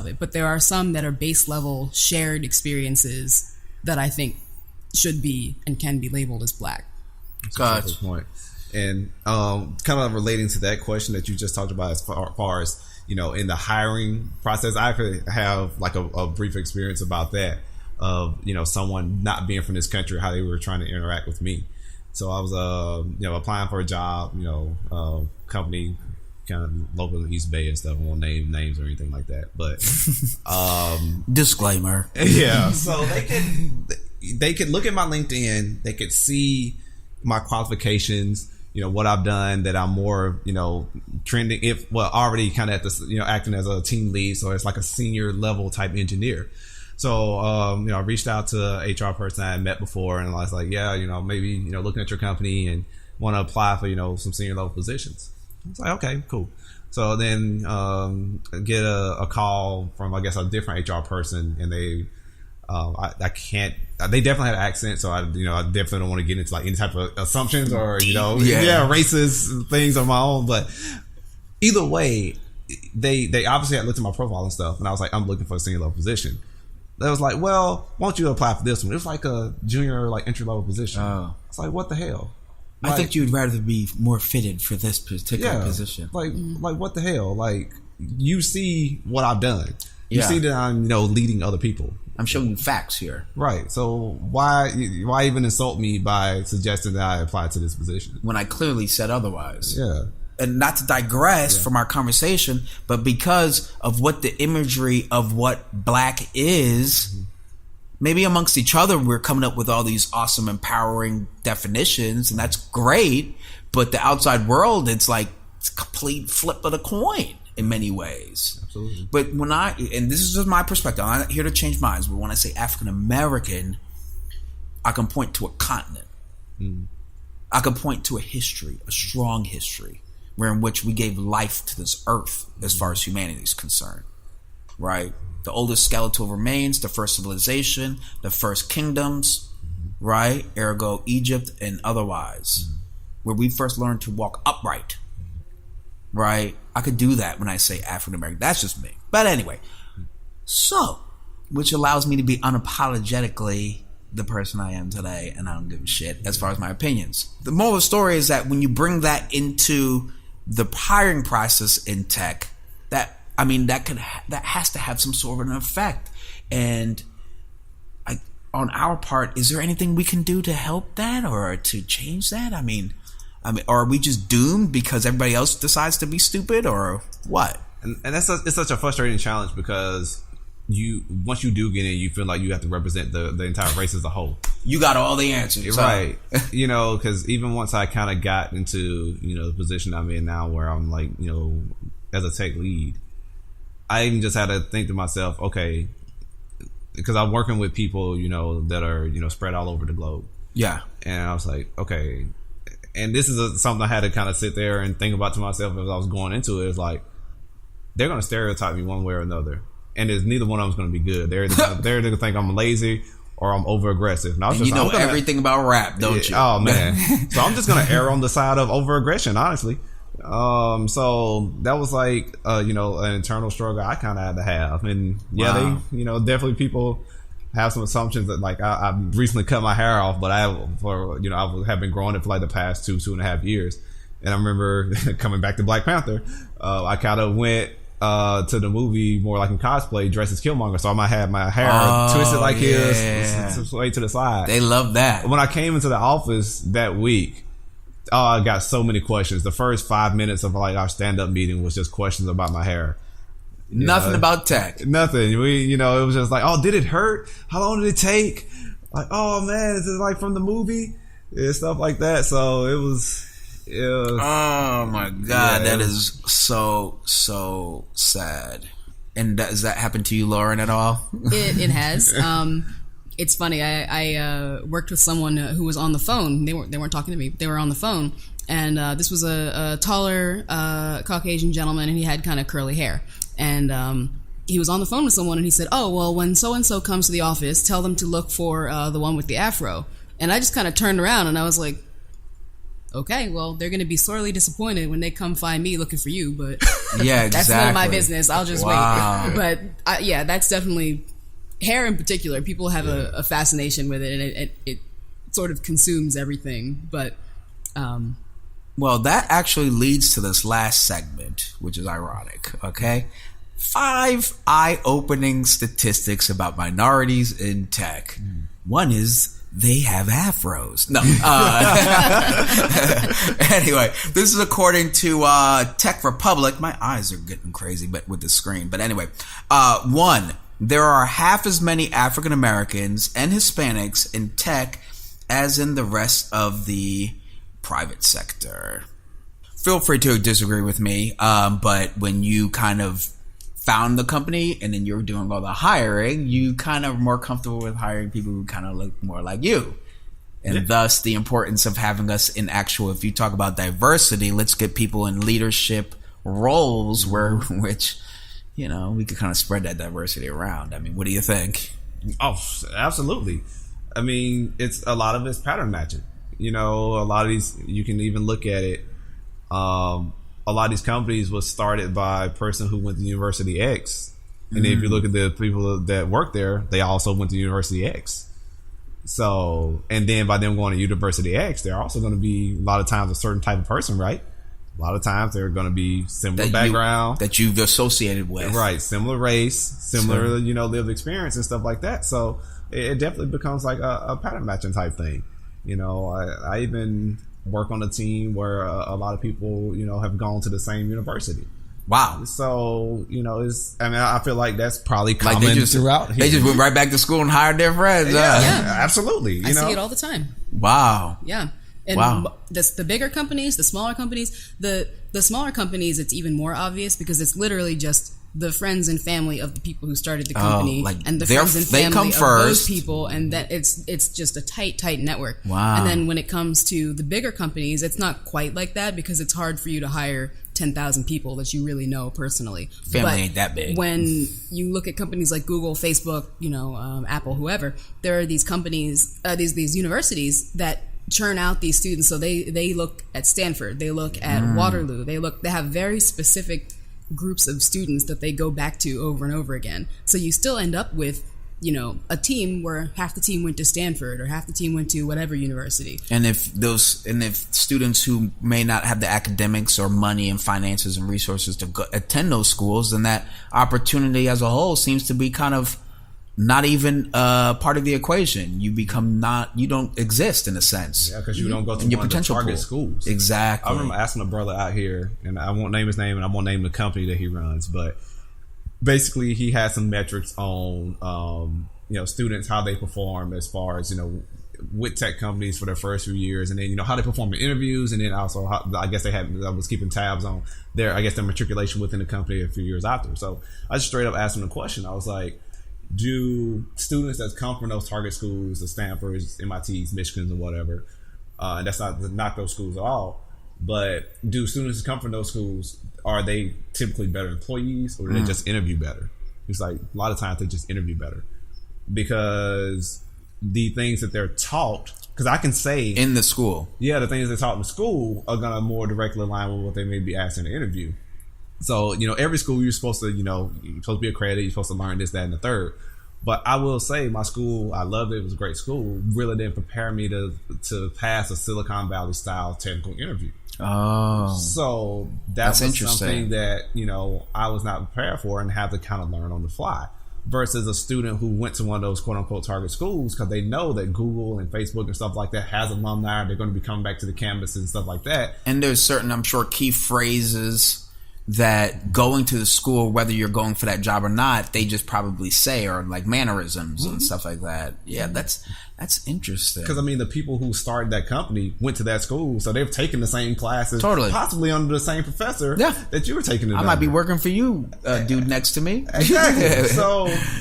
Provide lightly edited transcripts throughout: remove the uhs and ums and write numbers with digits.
of it. But there are some that are base level shared experiences that I think should be and can be labeled as black. That's a good point. And kind of relating to that question that you just talked about as far as, you know, in the hiring process, I could have like a brief experience about that of, you know, someone not being from this country, how they were trying to interact with me. So I was, you know, applying for a job, you know, company kind of local East Bay and stuff. I won't name names or anything like that, but disclaimer. Yeah. So they could look at my LinkedIn, they could see my qualifications, you know, what I've done, that I'm more, you know, trending, already kind of at this, you know, acting as a team lead. So it's like a senior level type engineer. So, you know, I reached out to an HR person I had met before, and I was like, yeah, you know, maybe, you know, looking at your company and want to apply for, you know, some senior level positions. I was like, okay, cool. So then get a call from, I guess, a different HR person, and they, I can't, they definitely had an accent, so I definitely don't want to get into like any type of assumptions or, you know, racist things of my own. But either way, they obviously had looked at my profile and stuff, and I was like, I'm looking for a senior level position. They was like, well, why don't you apply for this one? It was like a junior, like entry level position. Oh. It's like, what the hell? Like, I think you'd rather be more fitted for this particular position. Like what the hell? Like, you see what I've done. You see that I'm, you know, leading other people. I'm showing facts here. Right. So why even insult me by suggesting that I apply to this position when I clearly said otherwise? Yeah. And not to digress from our conversation, but because of what the imagery of what black is, maybe amongst each other, we're coming up with all these awesome, empowering definitions, and that's great. But the outside world, it's like it's a complete flip of the coin in many ways. Absolutely. But and this is just my perspective, I'm not here to change minds, but when I say African American, I can point to a continent. I can point to a history, a strong history, in which we gave life to this earth as far as humanity is concerned, right? The oldest skeletal remains, the first civilization, the first kingdoms, right? Ergo, Egypt and otherwise, where we first learned to walk upright, right? I could do that when I say African American. That's just me. But anyway, so, which allows me to be unapologetically the person I am today, and I don't give a shit as far as my opinions. The moral of the story is that when you bring that into the hiring process in tech, that has to have some sort of an effect. And on our part, is there anything we can do to help that or to change that? I mean, are we just doomed because everybody else decides to be stupid, or what? And it's such a frustrating challenge, because once you do get in, you feel like you have to represent the entire race as a whole. You got all the answers, right? You know, because even once I kind of got into, you know, the position I'm in now, where I'm like, you know, as a tech lead, I even just had to think to myself, okay, because I'm working with people, you know, that are, you know, spread all over the globe. Yeah. And I was like, okay, and this is something I had to kind of sit there and think about to myself as I was going into it. It's like, they're going to stereotype me one way or another. And neither one of them's going to be good. They're going to think I'm lazy or I'm over aggressive. And you know everything about rap, don't you? Oh man! So I'm just going to err on the side of over aggression, honestly. So that was like you know, an internal struggle I kind of had to have. And they, you know, definitely people have some assumptions that, like, I recently cut my hair off, but I have been growing it for like the past 2.5 years. And I remember coming back to Black Panther, I kind of went to the movie more like in cosplay, dressed as Killmonger, so I might have my hair twisted like his, sway to the side. They love that. When I came into the office that week, I got so many questions. The first 5 minutes of like our stand-up meeting was just questions about my hair. Nothing about tech. Nothing. It was just like, oh, did it hurt? How long did it take? Like, oh man, is it like from the movie? Yeah, stuff like that. So it was. Oh my god, that is so sad. And does that happen to you, Lauren, at all? It has. It's funny. I worked with someone who was on the phone. They weren't talking to me. They were on the phone, and this was a taller Caucasian gentleman, and he had kind of curly hair. And he was on the phone with someone, and he said, "Oh, well, when so and so comes to the office, tell them to look for the one with the afro." And I just kind of turned around, and I was like, okay, well, they're going to be sorely disappointed when they come find me looking for you, but Yeah, exactly. that's none of my business. I'll just Wow. wait. But yeah, that's definitely hair in particular. People have a fascination with it, and it sort of consumes everything. But well, that actually leads to this last segment, which is ironic. Okay, 5 eye-opening statistics about minorities in tech. One is they have afros. No. Anyway, this is according to Tech Republic. My eyes are getting crazy, but with the screen. But anyway, 1, there are half as many African Americans and Hispanics in tech as in the rest of the private sector. Feel free to disagree with me, but when you kind of found the company and then you're doing all the hiring, you kind of more comfortable with hiring people who kind of look more like you. And thus the importance of having us in actual, if you talk about diversity, let's get people in leadership roles which, you know, we could kind of spread that diversity around. I mean, what do you think? Oh, absolutely. I mean, a lot of it's pattern matching. You know, a lot of these, you can even look at it. A lot of these companies was started by a person who went to University X. And if you look at the people that work there, they also went to University X. So, and then by them going to University X, they're also going to be a lot of times a certain type of person, right? A lot of times they're going to be similar background. That you've associated with. Right. Similar race, similar, you know, lived experience and stuff like that. So it definitely becomes like a pattern matching type thing. You know, I even work on a team where a lot of people, you know, have gone to the same university. Wow. So, you know, I feel like that's probably common throughout here. They just went right back to school and hired their friends. Yeah, absolutely. I see it all the time. Wow. Yeah. And the bigger companies, the smaller companies, the smaller companies, it's even more obvious because it's literally just the friends and family of the people who started the company, and the friends and family of those people, and that it's just a tight network. Wow. And then when it comes to the bigger companies, it's not quite like that because it's hard for you to hire 10,000 people that you really know personally. Family ain't that big. When you look at companies like Google, Facebook, you know, Apple, whoever, there are these companies, these universities that churn out these students. So they look at Stanford, they look at Waterloo, they have very specific groups of students that they go back to over and over again. So you still end up with, you know, a team where half the team went to Stanford or half the team went to whatever university. And if students who may not have the academics or money and finances and resources to attend those schools, then that opportunity as a whole seems to be kind of not even part of the equation. You don't exist in a sense. Yeah, because you don't go to one of the target schools. Exactly. I remember asking a brother out here, and I won't name his name, and I won't name the company that he runs, but basically he had some metrics on, you know, students, how they perform as far as, you know, with tech companies for their first few years, and then, you know, how they perform in interviews, and then also how, I guess I was keeping tabs on their matriculation within the company a few years after. So I just straight up asked him the question. I was like, do students that come from those target schools, the Stanfords, MITs, Michigans, and whatever, and that's not to knock those schools at all, but do students that come from those schools, are they typically better employees, or do they just interview better? It's like a lot of times they just interview better because the things that they're taught, because I can say in the school, the things they're taught in school are gonna more directly align with what they may be asked in the interview. So, you know, every school you're supposed to, you know, you're supposed to be accredited, you're supposed to learn this, that, and the third. But I will say my school, I loved it. It was a great school. Really didn't prepare me to pass a Silicon Valley style technical interview. Oh. So that's something that, you know, I was not prepared for and have to kind of learn on the fly. Versus a student who went to one of those quote unquote target schools because they know that Google and Facebook and stuff like that has alumni. They're going to be coming back to the campus and stuff like that. And there's certain, I'm sure, key phrases that going to the school, whether you're going for that job or not, they just probably say, or like mannerisms and stuff like that. Yeah, that's interesting. Because I mean, the people who started that company went to that school, so they've taken the same classes, possibly under the same professor that you were taking. I might be working for you, dude next to me. Exactly.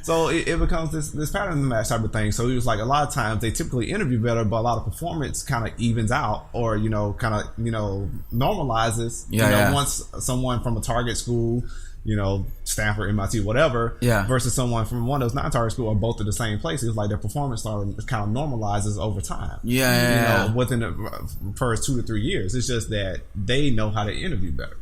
so it becomes this pattern match type of thing. So he was like, a lot of times they typically interview better, but a lot of performance kind of evens out, or you know, kind of, you know, normalizes. Once someone from a target school Stanford, MIT, whatever, Yeah. versus someone from one of those non-target schools, or both at the same place. It's like their performance kind of normalizes over time. Yeah. Within the first 2 to 3 years. It's just that they know how to interview better.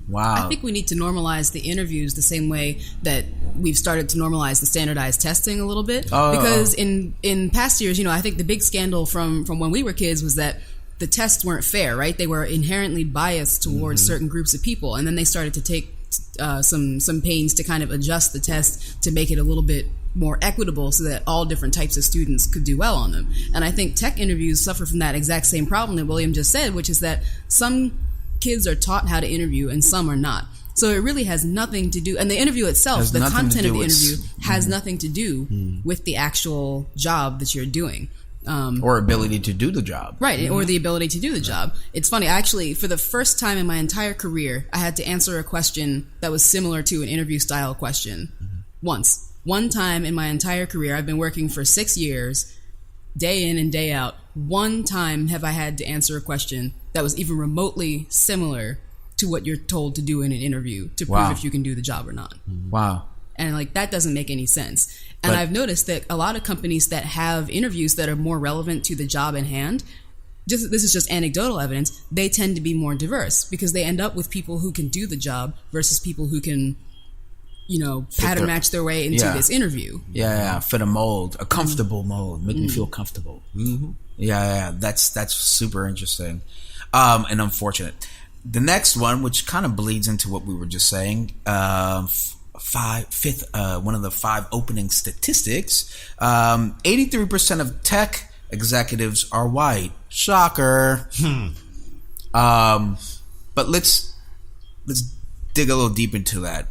Wow. I think we need to normalize the interviews the same way that we've started to normalize the standardized testing a little bit. Because in past years, I think the big scandal from when we were kids was that the tests weren't fair, right? They were inherently biased towards certain groups of people, and then they started to take some pains to kind of adjust the test to make it a little bit more equitable so that all different types of students could do well on them. And I think tech interviews suffer from that exact same problem that William just said, which is that some kids are taught how to interview and some are not. So it really has nothing to do, and the interview itself, the content of the interview has nothing to do with the actual job that you're doing. Or ability to do the job. Right, or the ability to do the job. It's funny, actually, for the first time in my entire career, I had to answer a question that was similar to an interview style question once. One time in my entire career, I've been working for 6 years, day in and day out. One time have I had to answer a question that was even remotely similar to what you're told to do in an interview to prove if you can do the job or not. Wow. And that doesn't make any sense. And I've noticed that a lot of companies that have interviews that are more relevant to the job in hand, this is just anecdotal evidence, they tend to be more diverse because they end up with people who can do the job versus people who can, pattern match their way into this interview. Yeah, fit a mold, a comfortable mold, make me feel comfortable. Yeah, that's super interesting, and unfortunate. The next one, which kind of bleeds into what we were just saying, one of the 5 opening statistics, 83% of tech executives are white. Shocker. But let's dig a little deep into that.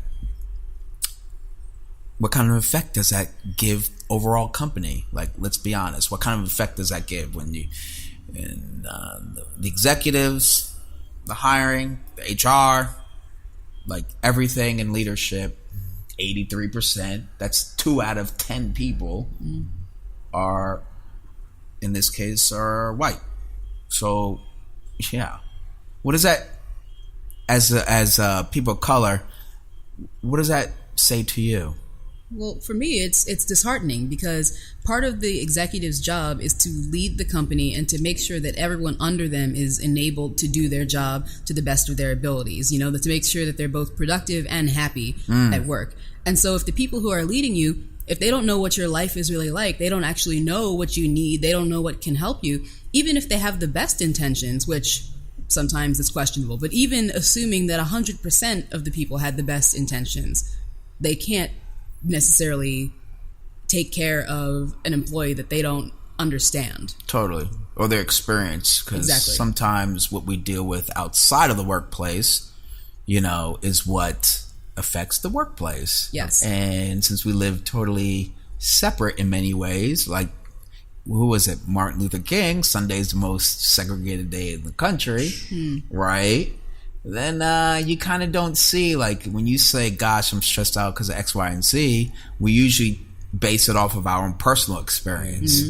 What kind of effect does that give overall company? Like, let's be honest. What kind of effect does that give when the executives, the hiring, the HR, like everything in leadership? 83%, that's 2 out of 10 people are, in this case, are white. So, yeah. What is that, as people of color, what does that say to you? Well, for me, it's disheartening because part of the executive's job is to lead the company and to make sure that everyone under them is enabled to do their job to the best of their abilities, to make sure that they're both productive and happy at work. And so if the people who are leading you, if they don't know what your life is really like, they don't actually know what you need, they don't know what can help you, even if they have the best intentions, which sometimes is questionable, but even assuming that 100% of the people had the best intentions, they can't necessarily take care of an employee that they don't understand. Totally. Or their experience. Because sometimes what we deal with outside of the workplace, is what affects the workplace. Yes. And since we live totally separate in many ways, like, who was it? Martin Luther King, Sunday's the most segregated day in the country, right? Then you kind of don't see, like, when you say, gosh, I'm stressed out because of X, Y, and Z, we usually base it off of our own personal experience.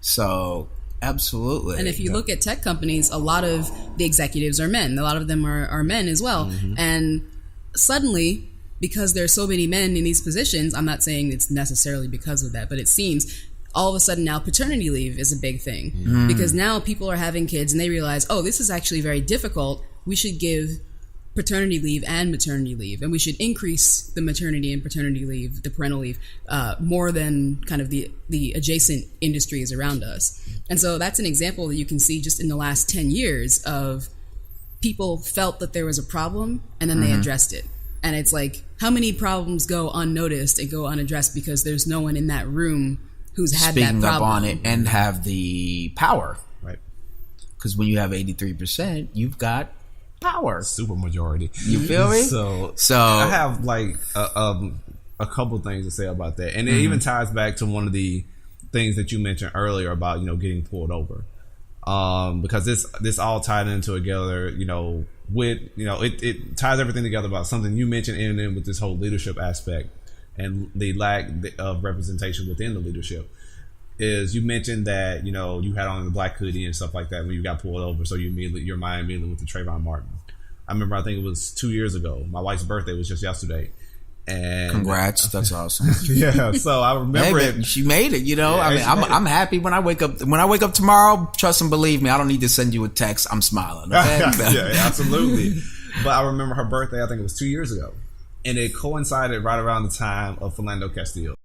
So, absolutely. And if you look at tech companies, a lot of the executives are men. A lot of them are men as well. And suddenly, because there are so many men in these positions, I'm not saying it's necessarily because of that, but it seems all of a sudden now paternity leave is a big thing. Because now people are having kids and they realize, oh, this is actually very difficult. We should give paternity leave and maternity leave, and we should increase the maternity and paternity leave, the parental leave, more than kind of the adjacent industries around us. And so that's an example that you can see just in the last 10 years of people felt that there was a problem and then they addressed it. And it's like, how many problems go unnoticed and go unaddressed because there's no one in that room who's had speaking that problem up on it and have the power. Right. Because when you have 83%, you've got power. Super majority. You feel me? So I have like a couple things to say about that, and it even ties back to one of the things that you mentioned earlier about getting pulled over, because this all tied into together. With it ties everything together about something you mentioned, and then with this whole leadership aspect and the lack of representation within the leadership. Is you mentioned that you had on the black hoodie and stuff like that when you got pulled over, so your mind immediately went to Trayvon Martin. I remember, I think it was 2 years ago. My wife's birthday was just yesterday, And congrats, that's awesome. Yeah, so I remember Hey, she made it. You know, Yeah, I mean, she made I'm happy when I wake up. When I wake up tomorrow, trust and believe me, I don't need to send you a text. I'm smiling. Okay? Yeah, absolutely. But I remember her birthday. I think it was 2 years ago, and it coincided right around the time of Philando Castile.